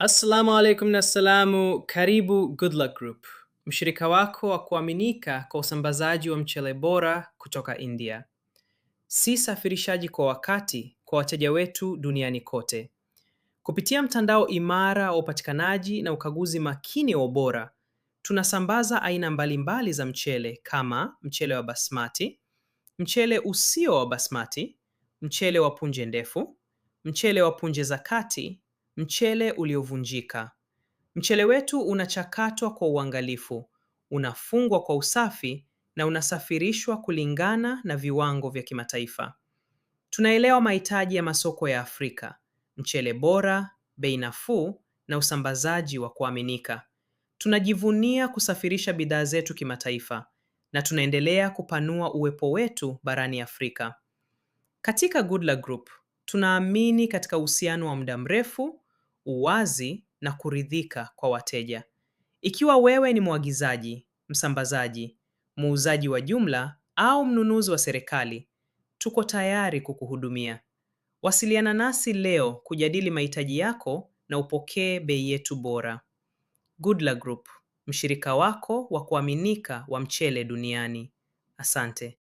Assalamu alaikum na salamu, karibu Good Luck Group, mshirika wako wa kuaminika kwa usambazaji wa mchele bora kutoka India. Si safirishaji kwa wakati kwa wateja wetu duniani kote. Kupitia mtandao imara wa upatikanaji na ukaguzi makini wa ubora, tunasambaza aina mbalimbali za mchele kama mchele wa basmati, mchele usio wa basmati, mchele wa punje ndefu, mchele wa punje za kati, mchele uliovunjika. Mchele wetu unachakatwa kwa uangalifu, unafungwa kwa usafi na unasafirishwa kulingana na viwango vya kimataifa. Tunaelewa mahitaji ya masoko ya Afrika, mchele bora, bei nafuu na usambazaji wa kuaminika. Tunajivunia kusafirisha bidhaa zetu kimataifa na tunaendelea kupanua uwepo wetu barani Afrika. Katika Good Luck Group, tunaamini katika uhusiano wa muda mrefu, uwazi na kuridhika kwa wateja. Ikiwa wewe ni mwagizaji, msambazaji, muuzaji wa jumla au mnunuzi wa serikali, tuko tayari kukuhudumia. Wasiliana nasi leo kujadili mahitaji yako na upokee bei yetu bora. Good Luck Group, mshirika wako wa kuaminika wa mchele duniani. Asante.